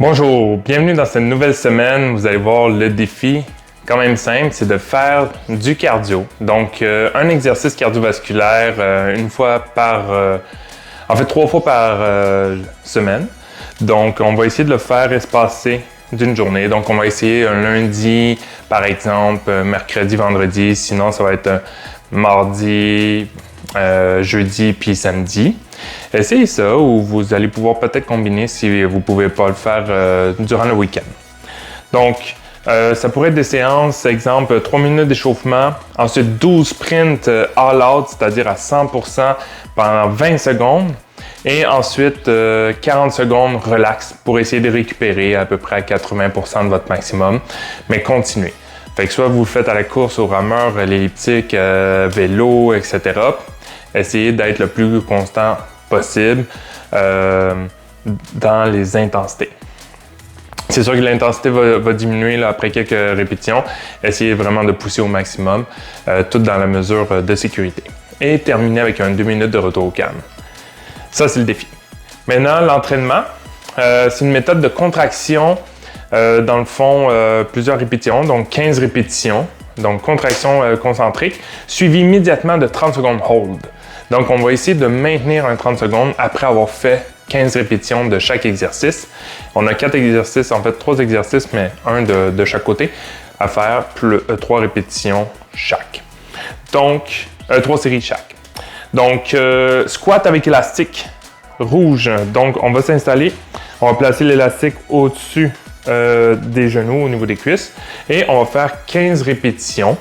Bonjour, bienvenue dans cette nouvelle semaine. Vous allez voir le défi, quand même simple, c'est de faire du cardio. Donc, un exercice cardiovasculaire trois fois par semaine. Donc, on va essayer de le faire espacé d'une journée. Donc, on va essayer un lundi, par exemple, mercredi, vendredi. Sinon, ça va être mardi, jeudi puis samedi. Essayez ça ou vous allez pouvoir peut-être combiner si vous ne pouvez pas le faire durant le week-end. Donc, ça pourrait être des séances, exemple 3 minutes d'échauffement, ensuite 12 sprints all out, c'est-à-dire à 100% pendant 20 secondes, et ensuite 40 secondes relax pour essayer de récupérer à peu près à 80% de votre maximum, mais continuez. Fait que soit vous le faites à la course, au rameur, à l'elliptique, vélo, etc. Essayez d'être le plus constant possible dans les intensités. C'est sûr que l'intensité va diminuer là, après quelques répétitions. Essayez vraiment de pousser au maximum, tout dans la mesure de sécurité. Et terminer avec un 2 minutes de retour au calme. Ça, c'est le défi. Maintenant, l'entraînement, c'est une méthode de contraction, dans le fond, plusieurs répétitions, donc 15 répétitions. Donc, contraction concentrique, suivie immédiatement de 30 secondes hold. Donc, on va essayer de maintenir un 30 secondes après avoir fait 15 répétitions de chaque exercice. On a 4 exercices, en fait 3 exercices, mais un de chaque côté, à faire, plus 3 répétitions chaque. Donc, 3 séries chaque. Donc, squat avec élastique rouge. Donc, on va s'installer, on va placer l'élastique au-dessus des genoux, au niveau des cuisses, et on va faire 15 répétitions.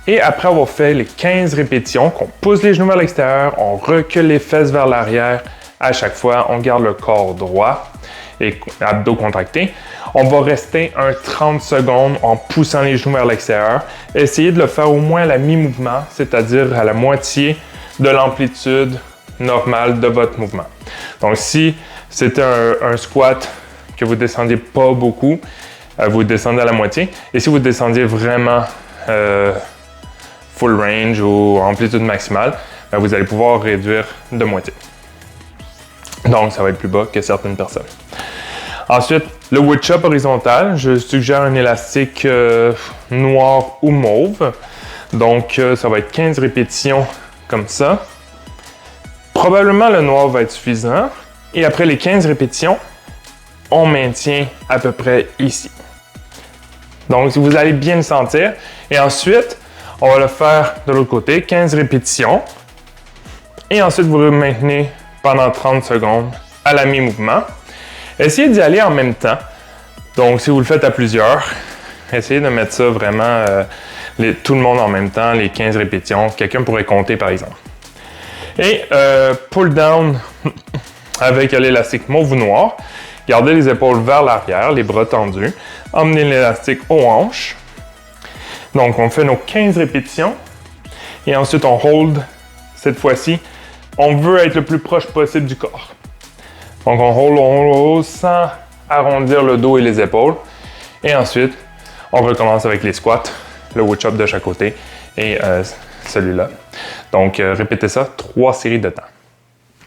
Et après avoir fait les 15 répétitions, qu'on pousse les genoux vers l'extérieur, on recule les fesses vers l'arrière. À chaque fois, on garde le corps droit et abdos contractés. On va rester un 30 secondes en poussant les genoux vers l'extérieur. Essayez de le faire au moins à la mi-mouvement, c'est-à-dire à la moitié de l'amplitude normale de votre mouvement. Donc, si c'était un squat que vous descendiez pas beaucoup, vous descendez à la moitié. Et si vous descendiez vraiment full range ou amplitude maximale, vous allez pouvoir réduire de moitié. Donc, ça va être plus bas que certaines personnes. Ensuite, le wood chop horizontal, je suggère un élastique noir ou mauve. Donc, ça va être 15 répétitions comme ça. Probablement, le noir va être suffisant. Et après les 15 répétitions, on maintient à peu près ici. Donc, vous allez bien le sentir. Et ensuite, on va le faire de l'autre côté, 15 répétitions. Et ensuite, vous le maintenez pendant 30 secondes à la mi-mouvement. Essayez d'y aller en même temps. Donc, si vous le faites à plusieurs, essayez de mettre ça vraiment, tout le monde en même temps, les 15 répétitions. Quelqu'un pourrait compter, par exemple. Et pull down avec l'élastique mauve ou noir. Gardez les épaules vers l'arrière, les bras tendus. Emmenez l'élastique aux hanches. Donc, on fait nos 15 répétitions. Et ensuite, on hold. Cette fois-ci, on veut être le plus proche possible du corps. Donc, on hold sans arrondir le dos et les épaules. Et ensuite, on recommence avec les squats, le wood chop de chaque côté et celui-là. Donc, répétez ça 3 séries de temps.